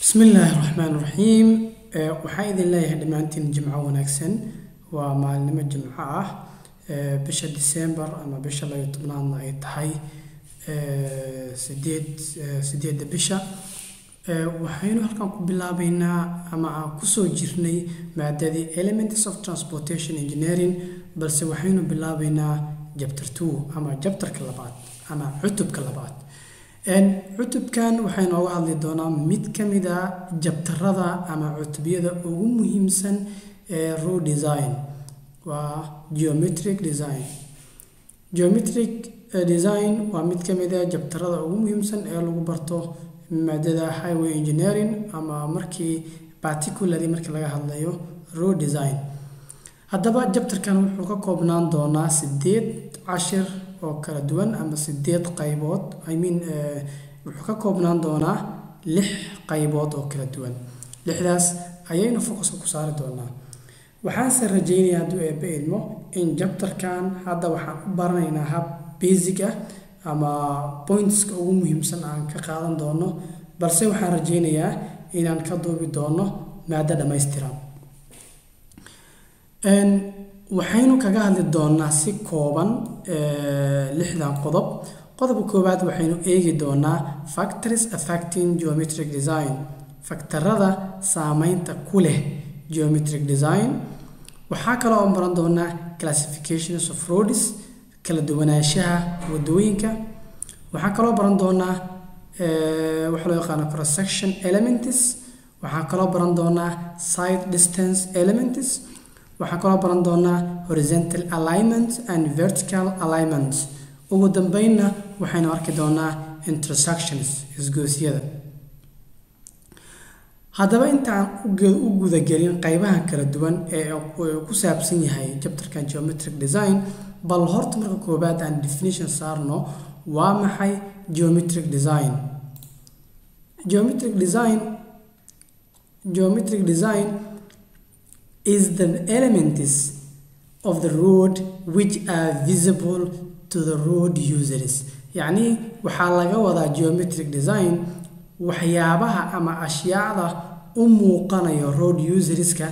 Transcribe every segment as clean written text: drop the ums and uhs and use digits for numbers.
بسم الله الرحمن الرحيم waxaa idin leeyahay dhamaantiin jimco wanaagsan waa maalmo jimco ah bisha December ama bisha 12 ay tahay 8 bisha waxaynu halkan ku bilaabaynaa ama ku soo jirnay maadadii Elements of Transportation Engineering balse waxaynu bilaabaynaa chapter 2 ama chapterka labaad ama cutubka labaad cutubkan waxaynu uga hadli doonaa mid kamid ah jabtarada ama cutubiyada ugu muhiimsan ee road design waa geometric design waa mid kamid ah jabtarada ugu muhiimsan ee lagu barto maadada highway engineering ama particularly markii laga hadlayo road design haddaba jabtarkan wuxuu ka koobnaan doonaa 8 cashir oo kala duwan ama 8 qaybood wuxuu ka koobnaan doonaa 6 qaybood oo kala duwan lixdaas ayaynu focus ku saari doonaa waxaan se rajaynayaa hadduu eebbe idmo in jabtarkan hadda waxaan u baranaynaa hab basic ah ama pointska ugu muhiimsan aan ka qaadan doono balse waxaan rajaynayaa inaan ka duubi doono maaddo dhammaystiran waxaynu kaga hadli doonaa si kooban 6 qodob qodobka koowaad waxaynu eegi doonaa factors affecting geometric design faktarada saameynta ku leh geometric design waxaa kaloo aan baran doonaa classifications of roads kala duwanaanshaha wadooyinka waxaa kaloo baran doonaa waxa loo yaqaan cross section elements waxaa kaloo baran doonaa side distance elements waxaa kaloo baran doonaa horizontal alignment and vertical alignment ugu dambeynna waxaynu arki doonaa intersections isgoosyada haddaba intaan u gudagelin qaybaha kala duwan ee ku saabsan yahay chapterkan geometric design bal horta marka koobaad aan definition saarno waa maxay geometric design is the elements of the road which are visible to the road users يعني waxaa laga wadaa geometric design waxyaabaha ama ashyaada u muuqanayo road userska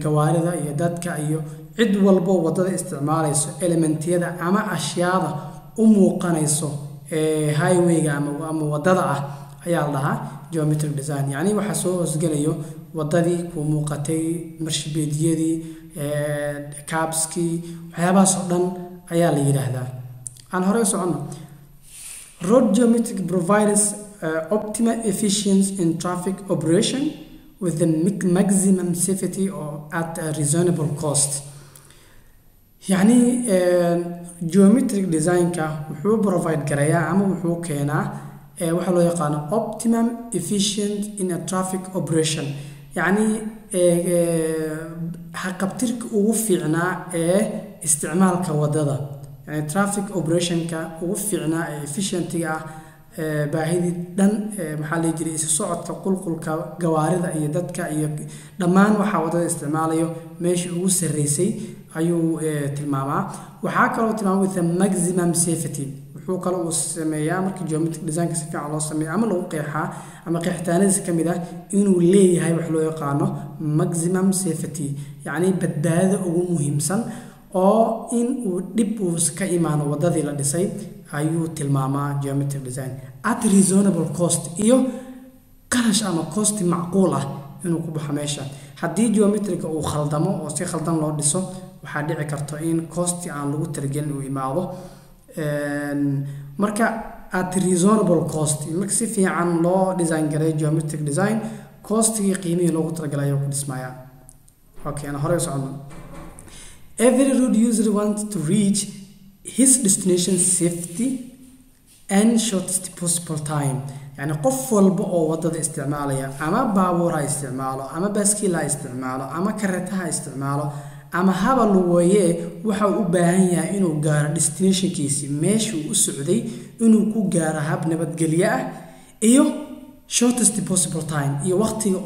gawaarida iyo dadka iyo cid walba wadada isticmaalayso elementyada ama ashyaada u muuqanayso highwayga ama wadada ah ayaa la dhahaa geometric design yani waxa soo hoosgalayo wadadii ku muuqatay marshabeediyadii cabskii waxyaabahaas oo dhan ayaa la yiraahdaa aan hore u socono road geometric provides optimal efficiency in traffic operation with the maximum safety or at a reasonable cost يعني geometric design ka wuxuu provide garaya ama wuxuu keenaa waxa loo yaqaan optimum efficient in a traffic operation يعني haqabtirka ugu fiicnaa ee isticmaalka wadada يعني traffic operation ka ugu fiicnaa ee efficiency-ga baahidi dhan maxaa la jiray socodka qulqulka gawaarida iyo dadka iyo dhammaan waxa wadada isticmaalayo meeshii ugu sareysay ayuu tilmaamaa waxaa kaloo tilmaamaa with a maximum safety wuxuu kaloo uu sameeyaa markii geometric design si fiican loo sameeyo ama lagu qeexaa ama qeexitaanadiisa kamid ah inuu leeyahay wax loo yaqaano maximum safety yani badbaadada ugu muhiimsan oo in uu dib uu ka imaano wadadii la dhisay ayuu tilmaamaa geometric design at reasonable cost iyo qarash ama cost macquul ah inuu ku baxo meesha haddii geometric uu khaldamo oo si khaldan loo dhiso waxaa dhici karto in cost aan lagu talagelin uu imaado marka at reasonable cost marka si fiican loo design garay geometric design cost-gii qiimihii loogu talagalay ayuu ku dhismayaa okay ana hore u socono every road user wants to reach his destination safety and shortest possible time يعني qof walba oo wadada isticmaalaya ama baabuur ha isticmaalo ama baaskiil ha isticmaalo ama kareta ha isticmaalo ama haba luwaye waxa uu u baahan yahay inuu gaaro destinationkiisa meeshuu u socday inuu ku gaaro hab nabadgelyo ah iyo shortest possible time iyo waqtiga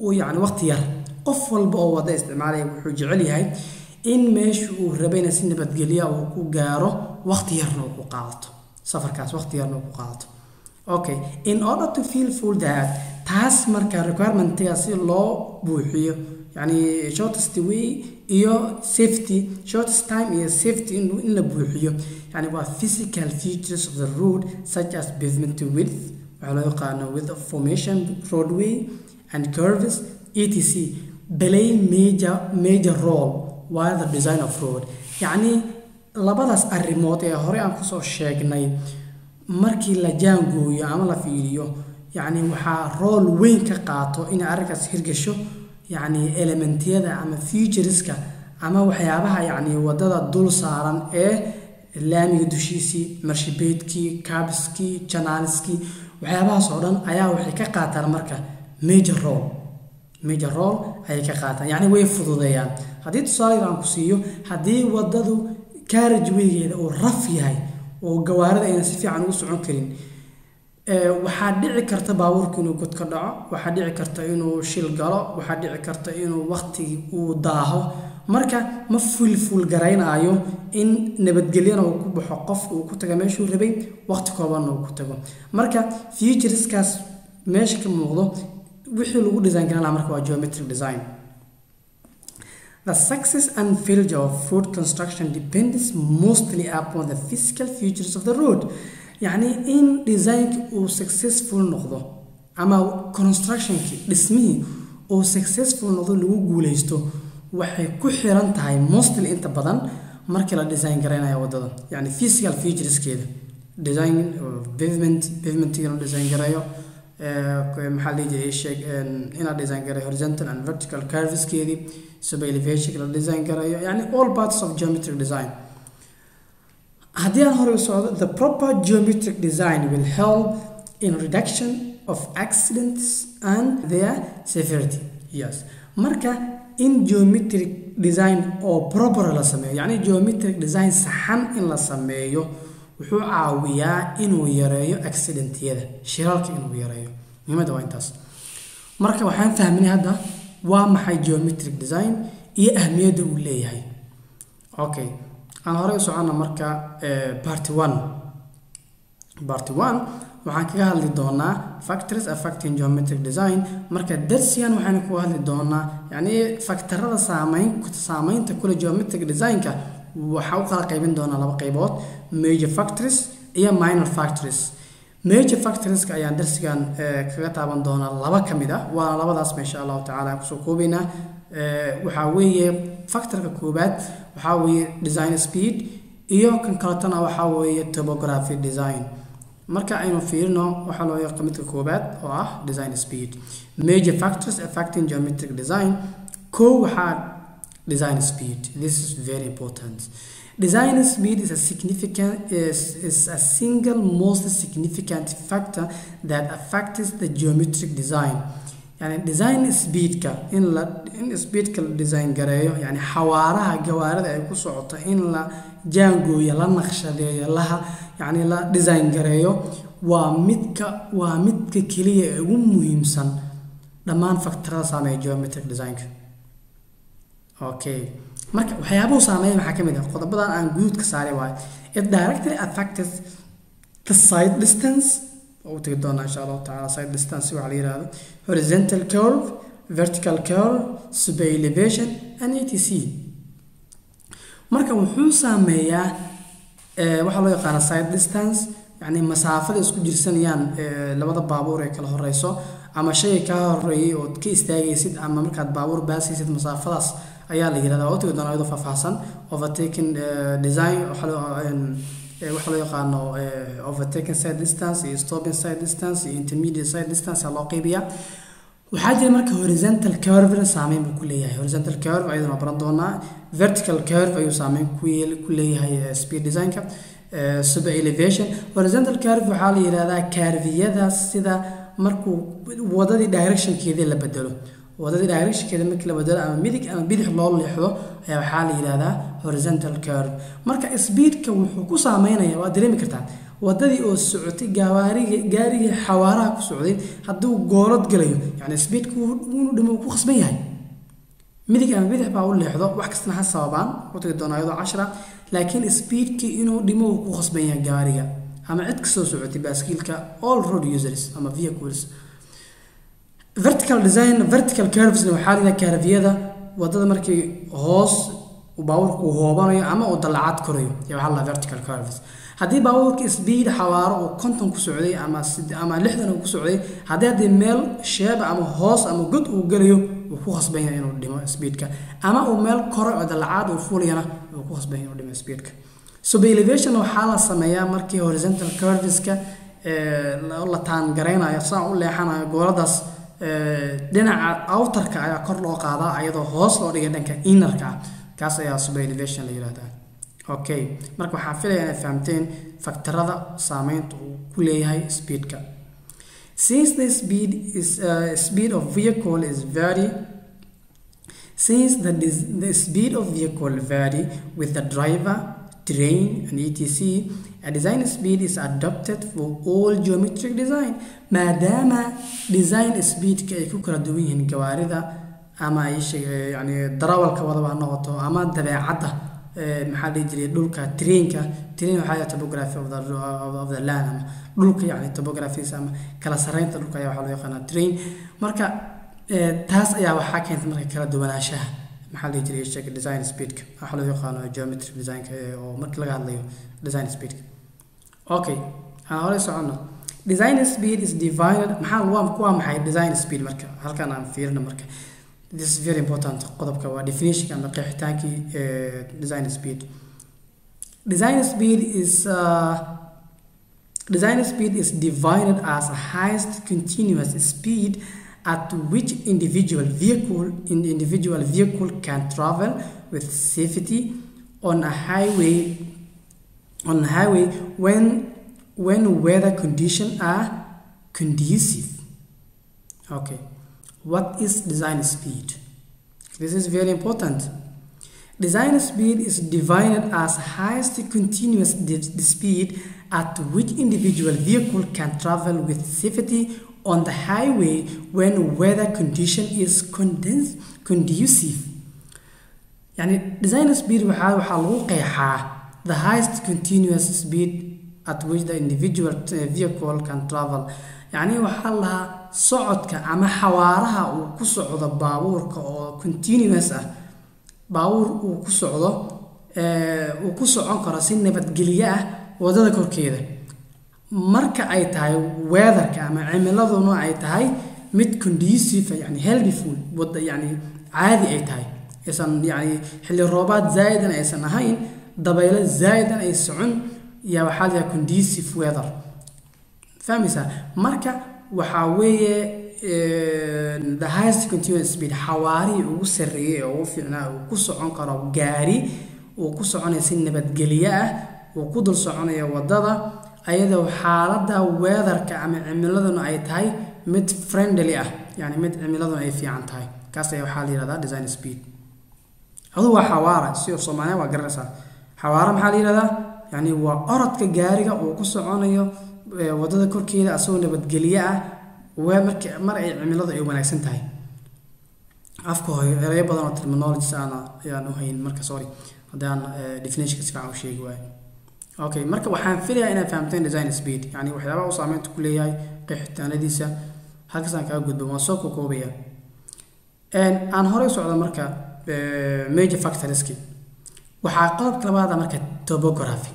uu yani waqti yar qof walba oo wada isticmaalaya wuxuu jecel yahay in meeshu uu rabayna si nabadgelyo uu ku gaaro waqti yarna uu ku qaato safarkaas waqti yarna uu ku qaato okay in order to fulfill that taas marka requirement-ga si loo buuxiyo yani shortest way iyo safety shortest time iyo safety in la buuxiyo yani waa physical features of the road such as pavement width waxa loo yaqaano width of formation roadway and curves etc play major role while the design of road yani labadaas arrimood ee hore aan ku soo sheegnay markii la jaangooyo ama la fiiriyo yani waxa role weyn ka qaato in arrinkaas hirgasho yani elementyada ama featureska ama waxyaabaha yani wadada dul saaran ee laamiga dushiisii marshibeedkii cabskii channelskii waxyaabahaas oo dhan ayaa waxay ka qaataan marka major role ayay ka qaataan yani way fududeeyaan haddii tusaale aan ku siiyo haddii wadadu carriagewaygeeda uu raf yahay oo gawaarida ayna si fiican ugu socon karin waxaa dhici karta baabuurka inuu god ka dhaco waxaa dhici karta inuu shil galo waxaa dhici karta inuu waqtigii uu daaho marka ma full garaynayo in nabadgelyana uu ku baxo qofka uu ku taga meeshuu rabay waqti koobanna uu ku tago marka featureskaas meesha ka muuqdo wixii lagu design garan lahaa marka waa geometric design. The success and failure of road construction depends mostly upon the physical features of the road. يعني in design uu successful noqdo ama construction ki dhismihi uu successful noqdo lagu guuleysto waxay ku xiran tahay mostly inta badan markii la design garanayo wadada yani physical features keeda design pavement la design garayo maxaa la yidhi ina design garayo horizontal and vertical curves keedi sub elevation la design garayo yani all parts of geometric design. haddii aan hore u socdo the proper geometric design will help in reduction of accidents and their severity. Yes marka in geometric design oo proper la sameeyo yani geometric design saxan in la sameeyo wuxuu caawiyaa inuu yareeyo accidentyada shiralka inuu yareeyo muhiimada waa intaas. marka waxaan fahminay hadda waa maxay geometric design iyo ahmiyadda uu leeyahay. okay aan hore u socono marka part 1 waxaan kaga hadli doonaa factors affecting geometric design marka darsigan waxaan ku hadli doonaa yani factorada saameynta kula geometric designka waxa uu kala qaybin doonaa laba qaybood major factors iyo minor factors. major factors ayaan darsigan kaga taaban doonaa laba kamid ah waa labadaas insha Allah taala ku soo koobayna waxa weeye factorka koobaad waxa weeye design speed iyo kan kalatana waxa weeye topography design. marka aynu fiirno waxa loo yaqaan midka koobaad oo ah design speed. major factors affecting geometric design waxa design speed. This is very important. Design speed is a single most significant factor that affects the geometric design. يعني design speed ka in speed ka design gareeyo yani xawaaraha gawaarida ay ku socoto in la jaangooyo la naqshadeeyo laha yani la design gareeyo waa midka kaliya ee ugu muhiimsan dhammaan factorada saameeya geometric design ka. okay marka waxyaabaha saameeya maxaa kamid ah qodobadan aan guud ka saaray waa it directly affects the side distance oo tagi doona insha Allah taala side distance waxa la yiraahdo horizontal curve vertical curve sub elevation and etc. marka wuxuu saameeyaa waxa loo yaqaan side distance yani masaafada isku jirsanayaan labada baabuur ee kala horeyso ama shay ka horeeyay oo ka istaagaysid ama markaad baabuur baasaysid masaafadaas ayaa la yiraahdaa oo tagi doona iyadoo faahfaahsan overtaking design waxa loo yaqaano overtaking side distance iyo stopping side distance iyo intermediate side distance loo qaybiyaa. waxaa jira marka horizontal curve saameyn buu ku leeyahay horizontal curve ayadana baran doonaa. vertical curve ayuu saameyn ku leeyahay speed design ka. sub elevation horizontal curve waxaa la yiraahdaa curviyada sida markuu wadadii directionkeeda la bedelo wadadii directionkeeda markii la bedelo ama midig ama bidix loo leexdo ayaa waxaa la yiraahdaa horizontal curve. marka speedka wuxuu ku saameynayaa waa dareemi kartaa wadadii oo socotay gaariga xawaaraha ku socday hadduu goolad galayo yani speedku uu dhimo ku khasban yahay midig ama bidix baa u leexdo wax kasta ha sababaan oo tagi doona iyadoo 10 laakiin speedki inuu dhimo ku khasban yahay gaariga ama cid ka soo socotay baaskiilka all road users ama vehicles. vertical design vertical curves waxaa la curve-yada wadada markii hoos baabuurku hoobanayo ama uu dalacaad korayo waxaa la vertical curves haddii baabuurka speed xawaaro uu 50 ku socday ama 60 ku socday haddii meel sheeb ama hoos ama god uu galayo uu ku khasban yahay inuu dhimo speedka ama uu meel koro oo dalacaad uu fuulayana uu ku khasban yahay inuu dhimo speedka so elevation waxaa la sameeyaa markii horizontal curveska la taan gareynayo saa u leexanayo gooladaas dhinaca outerka ayaa kor loo qaadaa iyadoo hoos loo dhigay dhanka innerka kaas ayaa sub elevation la yiraahdaa okay marka waxaan filayaa inaad fahamteen faktarada saameynta uu ku leeyahay speedka since the speed of vehicle is vary since the speed of vehicle vary with the driver terrain and etc a design speed is adopted for all geometric design maadaama design speed ka ay ku kala duwan yihiin gawaarida ama ay yani darawalka wadaba noqoto ama dabeecadda maxaa la jiray dhulka terrain waxa topography of the land ama dhulka yani topography ama kala sareynta dhulka ayaa waxa loo yaqaan terrain marka taas ayaa waxa keentay marka kala duwanaanshaha maxaa la jiray sheeg design speed waxa loo yaqaan geometric design oo marka laga hadlayo design speed okay aan hore socono design speed is divided maxay design speed marka halkan aan fiirino marka this is very important qodobka waa definition ama qeexitaankii design speed is divided as a highest continuous speed at which individual vehicle can travel with safety on a highway when weather conditions are conducive. Okay, what is design speed? This is very important. Design speed is divided as highest continuous speed at which individual vehicle can travel with safety on the highway when weather condition is conducive. يعني design speed waxaa lagu qeexaa the highest continuous speed at which the individual vehicle can travel. يعني waxaa la socodka ama xawaaraha uu ku socdo baabuurka oo continuous ah baabuur uu ku socon karo si nabadgelyo ah wadada korkeeda marka ay tahay weatherka ama cimiladuna ay tahay mid conducive yani healthful wada yani caadi ay tahay isan yani xilli roobaad zaa'idan aysan ahayn dabaylo zaa'idan ay socon ya waxa la conducive weather famisa marka waxa weeye the highest continuous speed xawaari ugu sareeyay oo u fiicnaa uu ku socon karo gaari uu ku soconay si nabadgelyo ah uu ku dul soconayo wadada ayadoo xaaladda weatherka ama cimiladuna ay tahay mid friendly ah yani mid cimiladuna ay fiican tahay kaas ayaa waxa la yiraahdaa design speed hadu waa xawaara si Soomaaliya waa garanaysaa xawaara maxaa la yiraahdaa yani waa orodka gaariga uu ku soconayo wadada korkeeda asoo nabadgelyo ah mar ay cimiladu ay wanaagsan tahay afka hooyo badan oo terminology saana ayaan u hayn marka sorry hadaan definition ka fiican u sheegi waay okay marka waxaan filayaa inaad fahamteen design speed yani waxyaabaha uu saameynta ku leeyahay qeexitaanadiisa halkaas aan ka gudbo waan soo koobaya aan hore socdo marka major factorski waxaa qodobka labaad marka topography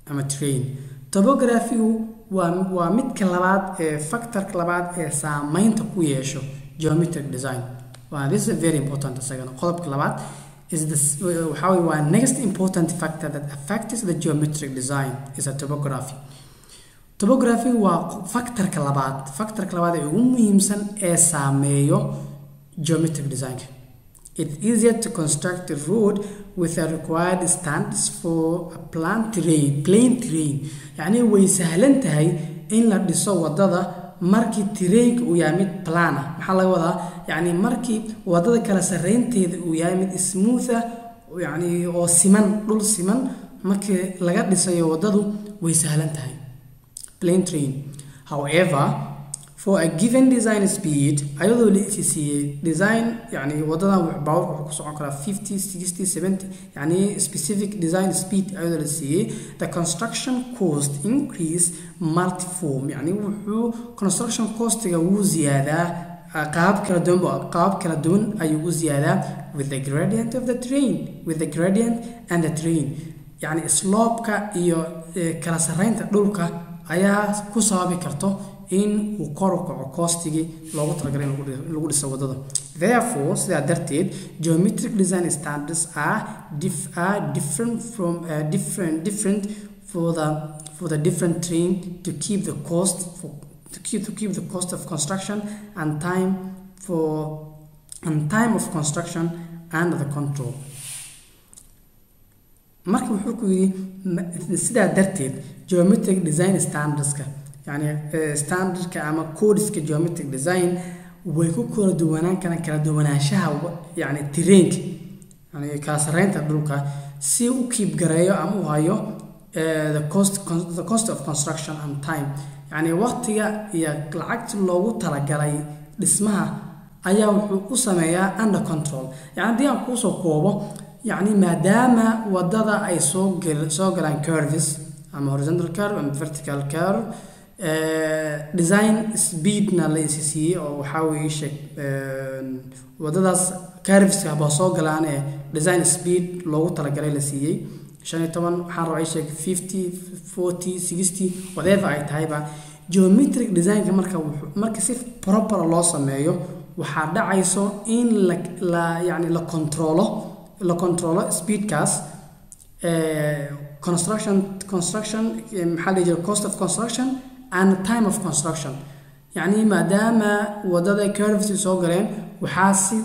ama terrain topography waa midka labaad factorka labaad saameynta ku yeesho geometric design this is very important asagana qodobka labaad is this how one next important factor that affects the geometric design is a topography. Topography waa factorka labaad ee ugu muhiimsan ee saameeyo geometric design. It's easier to construct a road with the required standards for a plain terrain. يعني way sahlan tahay in la dhiso wadada markii terrainka uu yahay mid plan ah maxaa laga wadaa yani markii wadada kala sareynteeda uu yahay mid smooth ah yani oo siman dhul siman markii laga dhisayo wadadu way sahlan tahay plain terrain. However, for a given design speed ayadoo la isisiiyay design yani wadada baabuur wuxuu ku socon karaa 50 60 70 yani specific design speed ayadoo la siiyay the construction cost increase multiform yani wuxuu construction costiga wuu ziyaadaa qaab kala duwan ayuu u ziyaadaa with the gradient of the terrain with the gradient and the terrain yani slope-ka iyo kala sarreynta dhulka ayaa ku sababi karto in uu kor u kaco cost-gii loogu talagalay in lagu dhiso wadada. Therefore, sidaa darteed, geometric design standards are different for the different terrain to keep the cost of construction and time of construction under the control. marka wuxuu ku yiri sidaa darteed geometric design standardska yani standardka ama codeska geometric design way ku kala duwanaan karaan kala duwanaanshaha yani terrain yani kala sareynta dhulka si uu keep gareeyo ama uu hayo the cost of construction and time yani waqtiga iyo lacagta loogu talagalay dhismaha ayaa wuxuu u sameeyaa under control. yani hadii aan ku soo koobo يعني maadaama wadada ay soo galaan curves ama horizontal curve ama vertical curve design speed na la isisiiyay oo waxa weeye wadadaas curves ka soo galaan design speed loogu talagalay la siiyay 15 waxaan rabaa sheeg 50 40 60 whatever ay tahay ba geometric design marka si proper loo sameeyo waxa dhacayso in la control speed cast construction cost of construction and time of construction. يعني maadaama wadada curves soo galeen waxaa si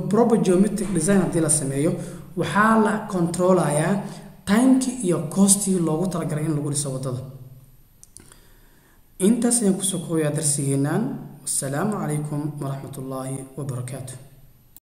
proper geometric design hadii la sameeyo waxaa la controlaya timeki iyo costi loogu talagalay in lagu dhiso wadada. intaas ayaan ku soo koobayaa darsigeenan. Assalaamu calaykum wa rahmatullaahi wa barakaatuh.